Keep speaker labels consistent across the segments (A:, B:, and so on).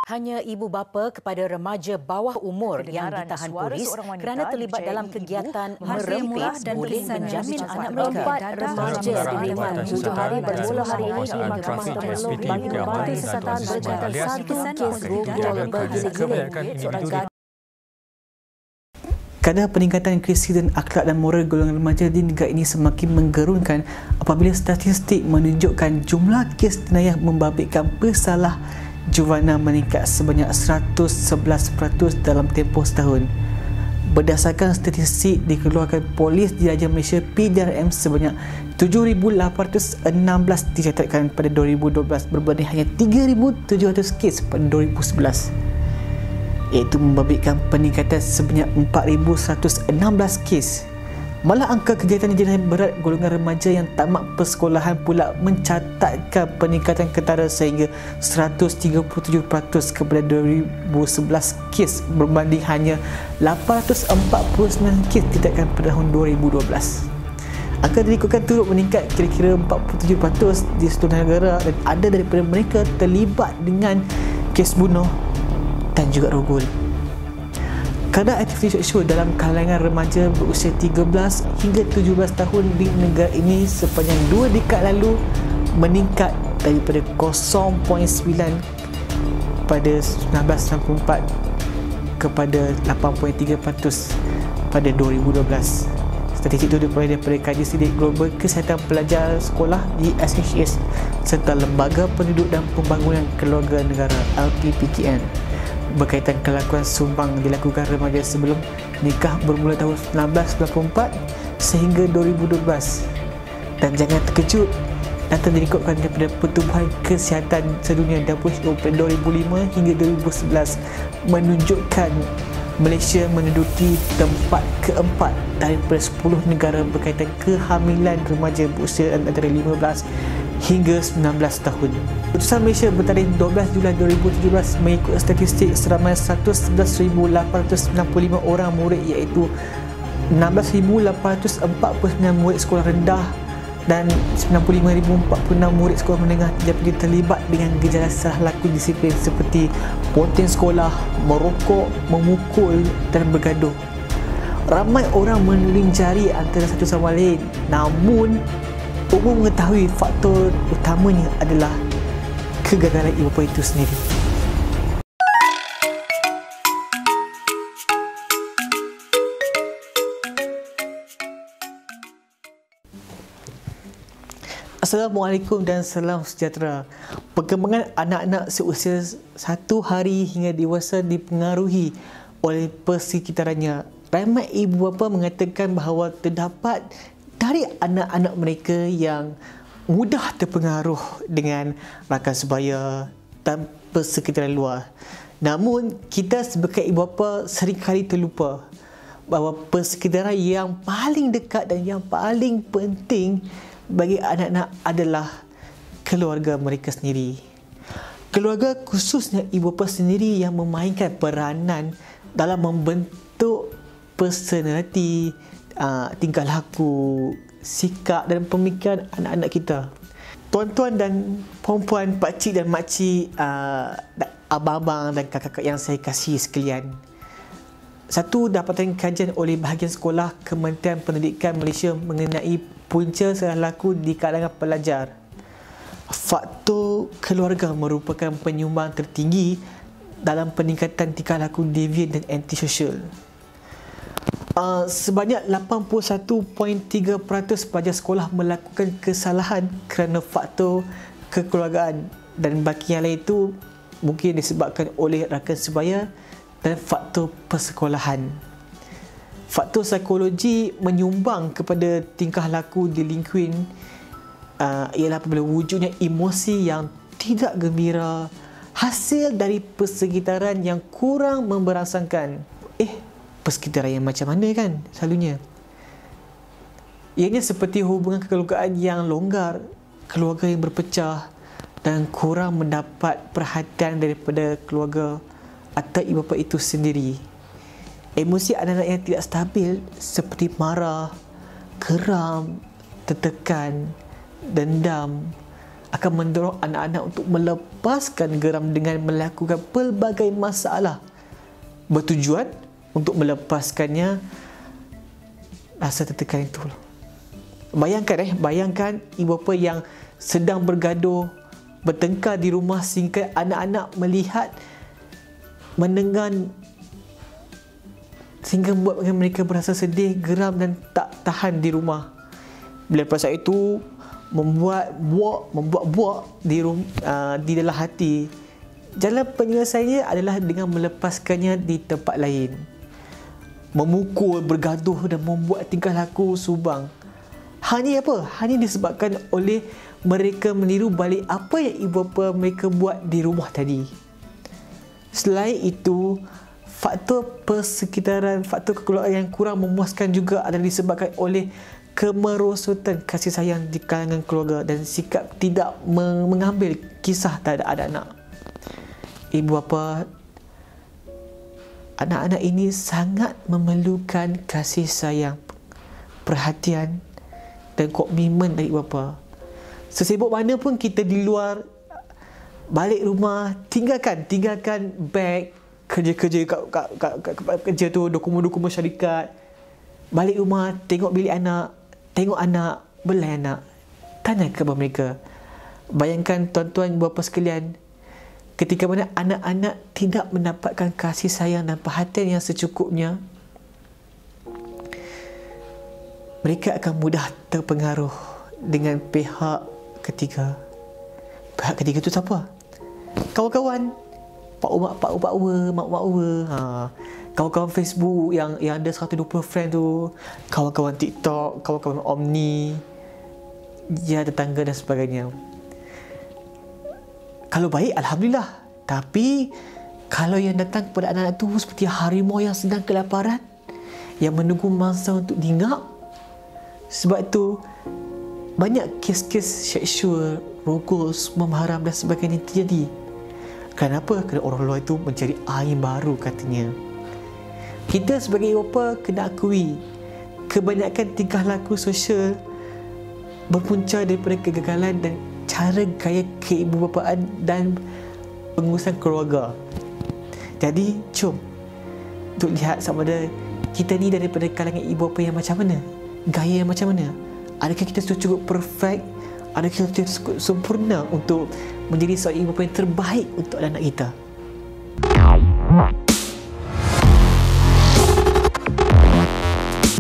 A: Hanya ibu bapa kepada remaja bawah umur yang ditahan polis kerana terlibat dalam kegiatan merempit boleh menjamin anak mereka.
B: Remaja diriman 7 hari bermula hari ini di Mahkamah Temerloh bagi membantu kesihatan berkaitan satu kes gugul bergiling-giling seorang gadis.
C: Kadar peningkatan krisi dan akhlak dan moral golongan remaja di negara ini semakin menggerunkan apabila statistik menunjukkan jumlah kes jenayah membabitkan pesalah juvana meningkat sebanyak 111% dalam tempoh setahun. Berdasarkan statistik dikeluarkan Polis Diraja Malaysia PDRM, sebanyak 7,816 dicatatkan pada 2012 berbanding hanya 3,700 kes pada 2011, iaitu membabitkan peningkatan sebanyak 4,116 kes. Malah angka kegiatan jenayah berat golongan remaja yang tamat persekolahan pula mencatatkan peningkatan ketara sehingga 137% kepada 2011 kes berbanding hanya 849 kes dicatatkan pada tahun 2012. Angka dikuatkan turut meningkat kira-kira 47% di seluruh negara dan ada daripada mereka terlibat dengan kes bunuh dan juga rogol. Kadar aktiviti seksual dalam kalangan remaja berusia 13 hingga 17 tahun di negara ini sepanjang 2 dekad lalu meningkat daripada 0.9 pada 1994 kepada 8.3% pada 2012. Statistik itu diperoleh daripada Kajian Sidik Global Kesihatan Pelajar Sekolah di SHS serta Lembaga Penduduk dan Pembangunan Keluarga Negara LPPKN. Berkaitan kelakuan sumbang dilakukan remaja sebelum nikah bermula tahun 1994 sehingga 2012. Dan jangan terkejut, data dirikutkan daripada Pertubuhan Kesihatan Sedunia WHO pada 2005 hingga 2011 menunjukkan Malaysia menduduki tempat keempat daripada 10 negara berkaitan kehamilan remaja berusia antara 15 hingga 19 tahun. Keputusan Malaysia bertarikh 12 Julai 2017 mengikut statistik seramai 111,865 orang murid, iaitu 16,849 murid sekolah rendah dan 95,046 murid sekolah menengah didapati terlibat dengan gejala salah laku disiplin seperti ponting sekolah, merokok, memukul dan bergaduh. Ramai orang menuding jari antara satu sama lain, namun umum mengetahui faktor utamanya adalah kegagalan ibu bapa itu sendiri. Assalamualaikum dan salam sejahtera. Perkembangan anak-anak seusia 1 hari hingga dewasa dipengaruhi oleh persekitarannya. Ramai ibu bapa mengatakan bahawa terdapat dari anak-anak mereka yang mudah terpengaruh dengan rakan sebaya dan persekitaran luar. Namun, kita sebagai ibu bapa seringkali terlupa bahawa persekitaran yang paling dekat dan yang paling penting bagi anak-anak adalah keluarga mereka sendiri. Keluarga, khususnya ibu bapa sendiri, yang memainkan peranan dalam membentuk personaliti, tingkah laku, sikap dan pemikiran anak-anak kita. Tuan-tuan dan puan-puan, pakcik dan makcik, abang-abang dan kakak-kakak yang saya kasihi sekalian. Satu dapatan kajian oleh bahagian sekolah Kementerian Pendidikan Malaysia mengenai punca salah laku di kalangan pelajar. Faktor keluarga merupakan penyumbang tertinggi dalam peningkatan tingkah laku devian dan antisosial. Sebanyak 81.3% pelajar sekolah melakukan kesalahan kerana faktor kekeluargaan, dan baki yang lain itu mungkin disebabkan oleh rakan sebaya dan faktor persekolahan. Faktor psikologi menyumbang kepada tingkah laku delinquent ialah apabila wujudnya emosi yang tidak gembira hasil dari persekitaran yang kurang memberangsangkan. Persekitaran yang macam mana kan selalunya? Ianya seperti hubungan kekeluargaan yang longgar, keluarga yang berpecah dan kurang mendapat perhatian daripada keluarga atau ibu bapa itu sendiri. Emosi anak-anak yang tidak stabil seperti marah, geram, tertekan, dendam akan mendorong anak-anak untuk melepaskan geram dengan melakukan pelbagai masalah bertujuan untuk melepaskannya rasa tertekan itu. Bayangkan ibu bapa yang sedang bergaduh, bertengkar di rumah sehingga anak-anak melihat, mendengar, sehingga membuat mereka berasa sedih, geram dan tak tahan di rumah. Bila pasal itu membuat buak di dalam hati. Jalan penyelesaiannya adalah dengan melepaskannya di tempat lain. Memukul, bergaduh dan membuat tingkah laku subang. Hanya disebabkan oleh mereka meniru balik apa yang ibu bapa mereka buat di rumah tadi. Selain itu, faktor persekitaran, faktor kekeluargaan yang kurang memuaskan juga adalah disebabkan oleh kemerosotan kasih sayang di kalangan keluarga dan sikap tidak mengambil kisah terhadap anak-anak. Ibu bapa, anak-anak ini sangat memerlukan kasih sayang, perhatian dan komitmen dari ibu bapa. Sesibuk mana pun kita di luar, balik rumah, tinggalkan beg, kerja-kerja kerja tu, dokumen-dokumen syarikat. Balik rumah, tengok bilik anak, tengok anak, belai anak. Tanya kepada mereka. Bayangkan tuan-tuan bapa sekalian, ketika mana anak-anak tidak mendapatkan kasih sayang dan perhatian yang secukupnya, mereka akan mudah terpengaruh dengan pihak ketiga. Pihak ketiga tu siapa? Kawan-kawan, pak mak-mak, kawan-kawan Facebook yang ada 120 friend tu, kawan-kawan TikTok, kawan-kawan Omni, tetangga dan sebagainya. Kalau baik, alhamdulillah. Tapi kalau yang datang kepada anak-anak tu seperti harimau yang sedang kelaparan, yang menunggu mangsa untuk dingap. Sebab itu banyak kes-kes seksual, rogol, semua haram dan sebagainya terjadi. Kenapa? Kerana orang luar itu mencari air baru katanya. Kita sebagai ibu bapa kena akui, kebanyakan tingkah laku sosial berpunca daripada kegagalan dan cara gaya keibubapaan dan pengurusan keluarga. Jadi, jom untuk lihat sama ada kita ni daripada kalangan ibu bapa yang macam mana, gaya yang macam mana. Adakah kita sudah cukup perfect? Adakah kita cukup sempurna untuk menjadi seorang ibu bapa yang terbaik untuk anak kita?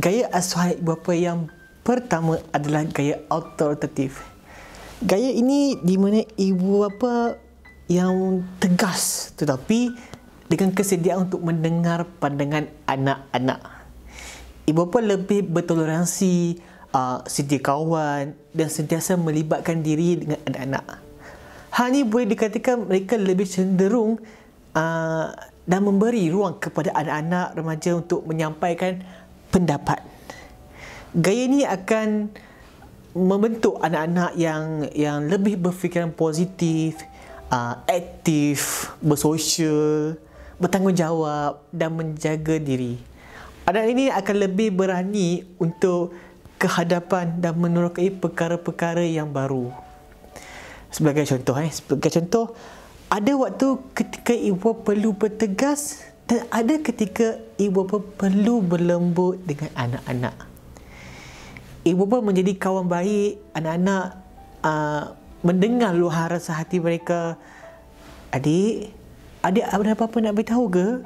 C: Gaya asuhan ibu bapa yang pertama adalah gaya autoritatif. Gaya ini di mana ibu bapa yang tegas tetapi dengan kesediaan untuk mendengar pandangan anak-anak. Ibu bapa lebih bertoleransi, sedia kawan dan sentiasa melibatkan diri dengan anak-anak. Hal ini boleh dikatakan mereka lebih cenderung dan memberi ruang kepada anak-anak remaja untuk menyampaikan pendapat. Gaya ini akan membentuk anak-anak yang lebih berfikiran positif, aktif, bersosial, bertanggungjawab dan menjaga diri. Anak ini akan lebih berani untuk kehadapan dan menerokai perkara-perkara yang baru. Sebagai contoh, ada waktu ketika ibu perlu bertegas dan ada ketika ibu perlu berlembut dengan anak-anak. Ibu menjadi kawan baik, anak-anak mendengar luahan rasa hati mereka. Adik ada apa-apa nak beritahu ke?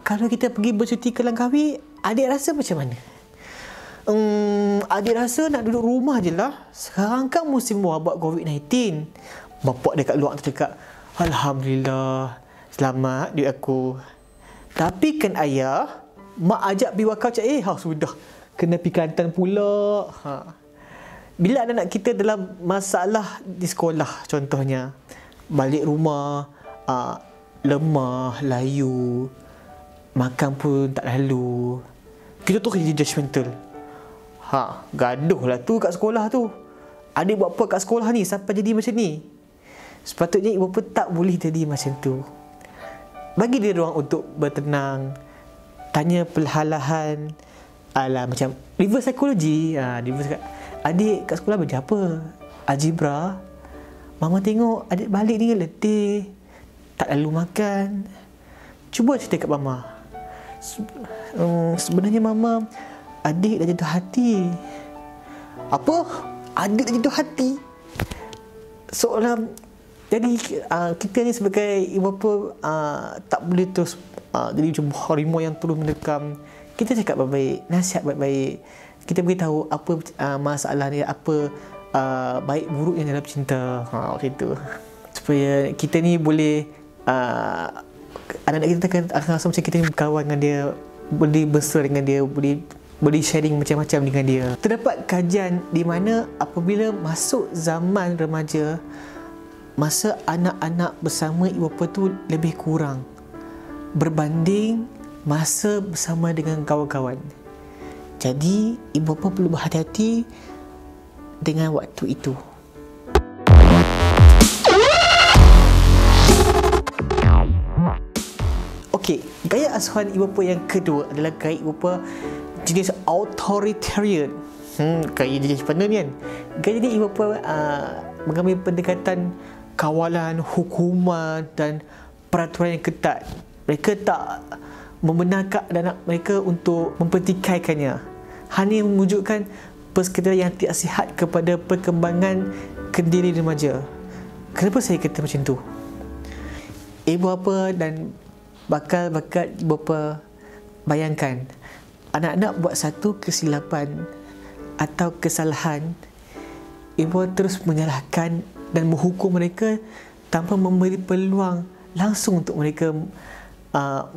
C: Kalau kita pergi bercuti ke Langkawi, adik rasa macam mana? Adik rasa nak duduk rumah je lah. Sekarang kan musim wabak COVID-19. Bapak dekat luar tu cakap, Alhamdulillah, selamat duit aku. Tapi kan ayah, mak ajak pergi wakaf cak, sudah. Kena pergi Kelantan pula. Bila anak-anak kita dalam masalah di sekolah contohnya, balik rumah, lemah, layu, makan pun tak lalu, kita tu jadi judgemental. Gaduh lah tu kat sekolah tu. Adik buat apa kat sekolah ni sampai jadi macam ni? Sepatutnya ibu bapa tak boleh jadi macam tu. Bagi dia ruang untuk bertenang, tanya perlahan-lahan. Macam reverse psychology. Adik kat sekolah belajar apa? Algebra, Mama tengok adik balik ni letih, tak lalu makan. Cuba cerita kat Mama. Sebenarnya Mama, adik dah jatuh hati. Apa? Adik dah jatuh hati? Seolah jadi kita ni sebagai ibu bapa tak boleh terus jadi macam harimau yang terus mendekam. Kita cakap baik-baik, nasihat baik-baik. Kita beritahu apa masalah dia, apa baik buruk yang dalam cinta. Macam tu. Supaya kita ni boleh anak-anak kita akan rasa macam kita ni berkawan dengan dia, boleh bersua dengan dia, boleh sharing macam-macam dengan dia. Terdapat kajian di mana apabila masuk zaman remaja, masa anak-anak bersama ibu bapa tu lebih kurang berbanding masa bersama dengan kawan-kawan. Jadi ibu bapa perlu berhati-hati dengan waktu itu. Okey, gaya asuhan ibu bapa yang kedua adalah gaya ibu bapa jenis authoritarian. Gaya jenis mana ni kan? Gaya ni ibu bapa mengambil pendekatan kawalan, hukuman dan peraturan yang ketat. Mereka tak membenarkan anak mereka untuk mempertikaikannya. Hanya mewujudkan persekitaran yang tidak sihat kepada perkembangan kendiri remaja. Kenapa saya kata macam tu? Ibu bapa dan bakal ibu bapa, bayangkan anak-anak buat satu kesilapan atau kesalahan, ibu terus menyalahkan dan menghukum mereka tanpa memberi peluang langsung untuk mereka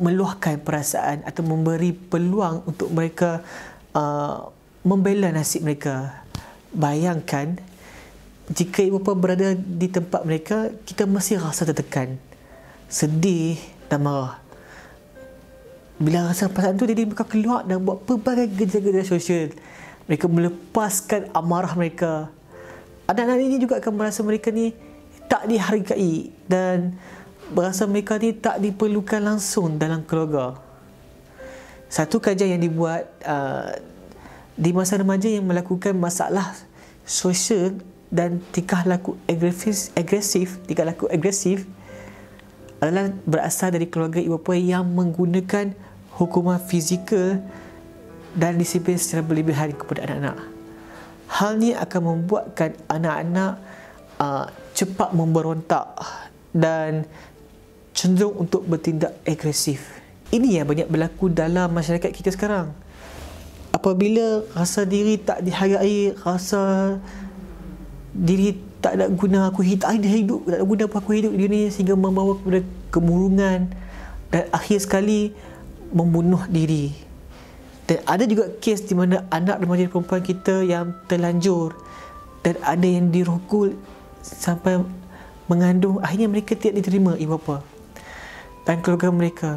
C: meluahkan perasaan atau memberi peluang untuk mereka membela nasib mereka. Bayangkan jika ibu bapa berada di tempat mereka, kita masih rasa tertekan, sedih dan marah. Bila rasa perasaan tu, dia mereka keluar dan buat pelbagai kerja-kerja sosial. Mereka melepaskan amarah mereka. Anak-anak ini juga akan merasa mereka ni tak dihargai dan berasa mereka ni tak diperlukan langsung dalam keluarga. Satu kajian yang dibuat di masa remaja yang melakukan masalah sosial dan tingkah laku agresif adalah berasal dari keluarga ibu bapa yang menggunakan hukuman fizikal dan disiplin secara berlebihan kepada anak-anak. Hal ni akan membuatkan anak-anak cepat memberontak dan cenderung untuk bertindak agresif. Ini yang banyak berlaku dalam masyarakat kita sekarang. Apabila rasa diri tak dihargai, rasa diri tak ada guna aku hidup, tak ada guna apa aku hidup dunia ni, sehingga membawa kepada kemurungan dan akhir sekali membunuh diri. Dan ada juga kes di mana anak remaja perempuan kita yang terlanjur dan ada yang dirokul sampai mengandung, akhirnya mereka tidak diterima ibu bapa dan keluarga mereka.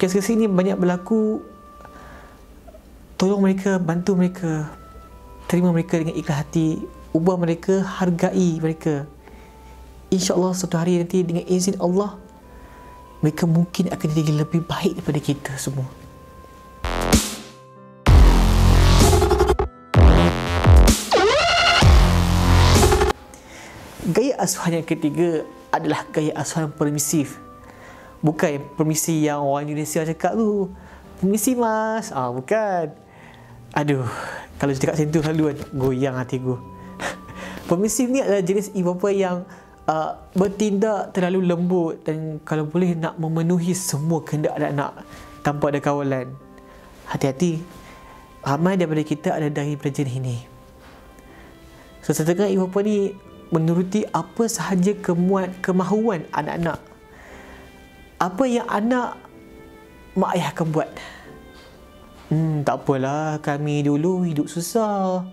C: Kes-kes ini banyak berlaku. Tolong mereka, bantu mereka, terima mereka dengan ikhlas hati, ubah mereka, hargai mereka. InsyaAllah suatu hari nanti dengan izin Allah, mereka mungkin akan jadi lebih baik daripada kita semua. Gaya asuhan yang ketiga adalah gaya asuhan permisif. Bukan permisi yang orang Indonesia cakap tu, permisi mas, bukan. Aduh, kalau cakap macam tu selalu kan goyang hati gue. Permisif ni adalah jenis ibu bapa yang bertindak terlalu lembut dan kalau boleh nak memenuhi semua kehendak anak-anak tanpa ada kawalan. Hati-hati, ramai daripada kita ada daripada jenis ini. Setengah ibu bapa ni menuruti apa sahaja kemahuan anak-anak. Apa yang anak mak ayah akan buat. Tak apalah, kami dulu hidup susah.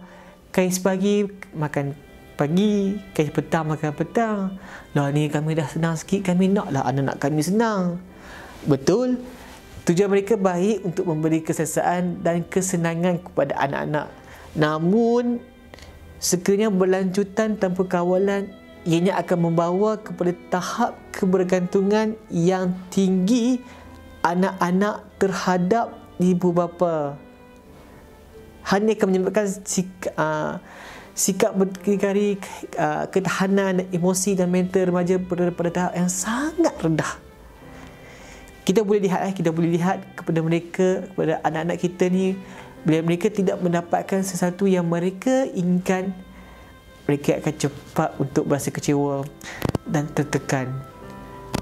C: Kais pagi makan pagi, kais petang makan petang. Lah ni kami dah senang sikit, kami naklah anak-anak kami senang. Betul, tujuan mereka baik untuk memberi keselesaan dan kesenangan kepada anak-anak. Namun sekiranya berlanjutan tanpa kawalan, ianya akan membawa kepada tahap kebergantungan yang tinggi anak-anak terhadap ibu bapa. Hanya akan menyebabkan sikap berdikari, ketahanan emosi dan mental remaja pada tahap yang sangat rendah. Kita boleh lihat kepada mereka, kepada anak-anak kita ni, bila mereka tidak mendapatkan sesuatu yang mereka inginkan, mereka akan cepat untuk berasa kecewa dan tertekan.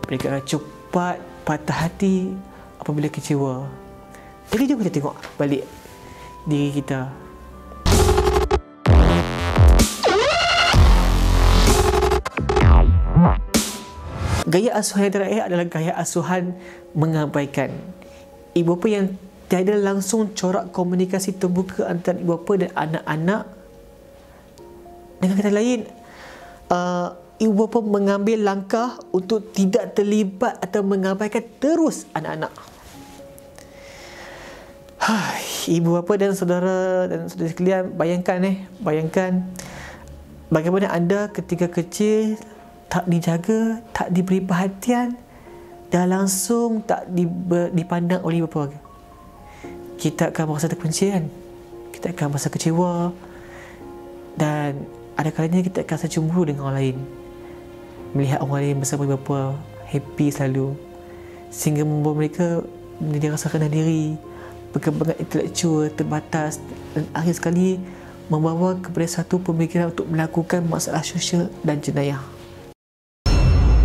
C: Mereka akan cepat patah hati apabila kecewa. Jadi jom kita tengok balik diri kita. Gaya asuhan yang terakhir adalah gaya asuhan mengabaikan. Ibu bapa yang tiada langsung corak komunikasi terbuka antara ibu bapa dan anak-anak. Dengan kata lain, ibu bapa mengambil langkah untuk tidak terlibat atau mengabaikan terus anak-anak. Ibu bapa dan saudara sekalian, bayangkan bagaimana anda ketika kecil tak dijaga, tak diberi perhatian dan langsung tak dipandang oleh ibu bapa. Kita akan merasa terpencian, kita akan merasa kecewa, dan ada kalanya kita akan rasa cemburu dengan orang lain, melihat orang lain bersama ibu bapa happy selalu, sehingga membuat mereka menjadi rasa rendah diri, perkembangan intelektual terbatas, dan akhir sekali membawa kepada satu pemikiran untuk melakukan masalah sosial dan jenayah.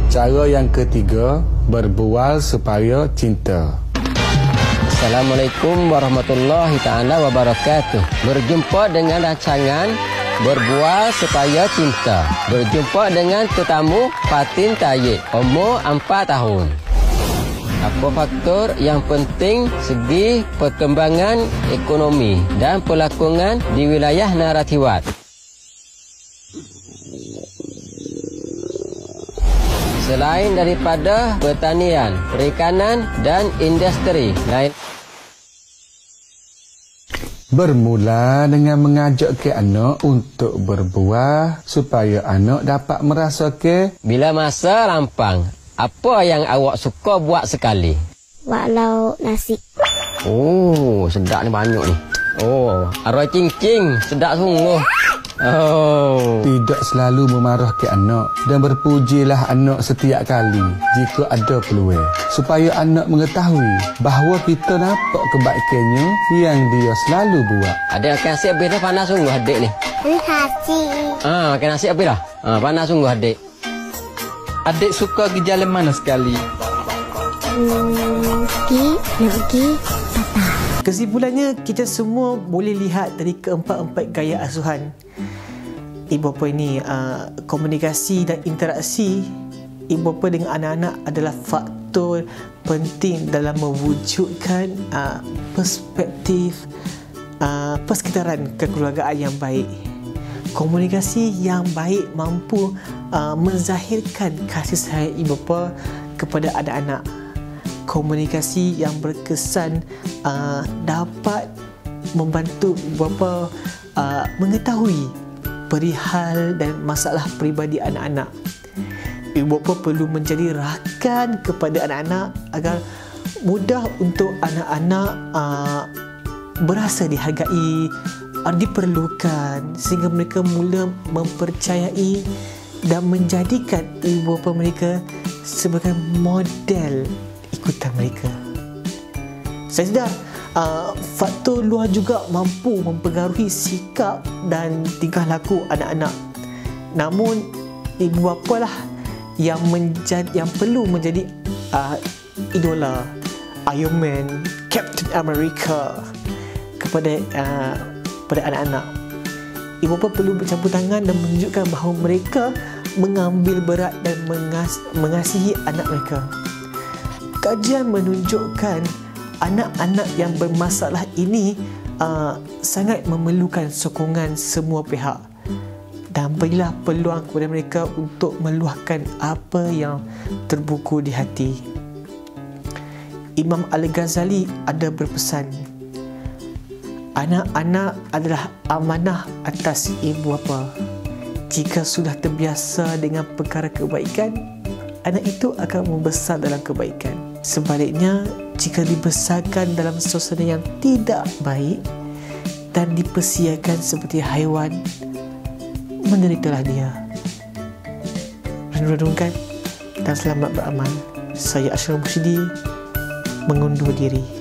D: Cara yang ketiga, berbual supaya cinta.
E: Assalamualaikum warahmatullahi ta'ala wabarakatuh. Berjumpa dengan rancangan Berbual Supaya Cinta. Berjumpa dengan tetamu Fatin Tayyib, umur 4 tahun. Apa faktor yang penting segi perkembangan ekonomi dan pelakungan di wilayah Narathiwat? Selain daripada pertanian, perikanan dan industri lain.
D: Bermula dengan mengajak ke anak untuk berbuah supaya anak dapat merasakan
E: bila masa lampang, apa yang awak suka buat sekali?
F: Buat lauk nasi.
E: Oh, sedap ni banyak ni. Oh, arwah cing-cing, sedap sungguh. Oh.
D: Tidak selalu memarahkan anak dan berpujilah anak setiap kali jika ada peluang, supaya anak mengetahui bahawa kita nampak kebaikannya yang dia selalu buat.
E: Adik makan nasi habis dah, panas sungguh adik ni.
F: Nasi.
E: Makan nasi habis dah. Panas sungguh adik.
G: Adik suka pergi jalan mana sekali?
F: Nak pergi patah.
C: Kesimpulannya, kita semua boleh lihat dari keempat-empat gaya asuhan ibu bapa ini, komunikasi dan interaksi ibu bapa dengan anak-anak adalah faktor penting dalam mewujudkan perspektif persekitaran kekeluargaan yang baik. Komunikasi yang baik mampu menzahirkan kasih sayang ibu bapa kepada anak-anak. Komunikasi yang berkesan dapat membantu ibu bapa mengetahui perihal dan masalah peribadi anak-anak. Ibu bapa perlu menjadi rakan kepada anak-anak agar mudah untuk anak-anak berasa dihargai, diperlukan, sehingga mereka mula mempercayai dan menjadikan ibu bapa mereka sebagai model ikutan mereka. Saya sedar faktor luar juga mampu mempengaruhi sikap dan tingkah laku anak-anak. Namun ibu bapa lah yang perlu menjadi idola, Iron Man, Captain America kepada anak-anak. Ibu bapa perlu bercampur tangan dan menunjukkan bahawa mereka mengambil berat dan mengasihi anak mereka. Kajian menunjukkan anak-anak yang bermasalah ini sangat memerlukan sokongan semua pihak, dan berilah peluang kepada mereka untuk meluahkan apa yang terbuku di hati. Imam Al-Ghazali ada berpesan, anak-anak adalah amanah atas ibu bapa. Jika sudah terbiasa dengan perkara kebaikan, anak itu akan membesar dalam kebaikan. Sebaliknya, jika dibesarkan dalam suasana yang tidak baik dan dipersiakan seperti haiwan, menderitalah dia. Renung-renungkan dan selamat beramal. Saya Ashraf Musyidi mengundur diri.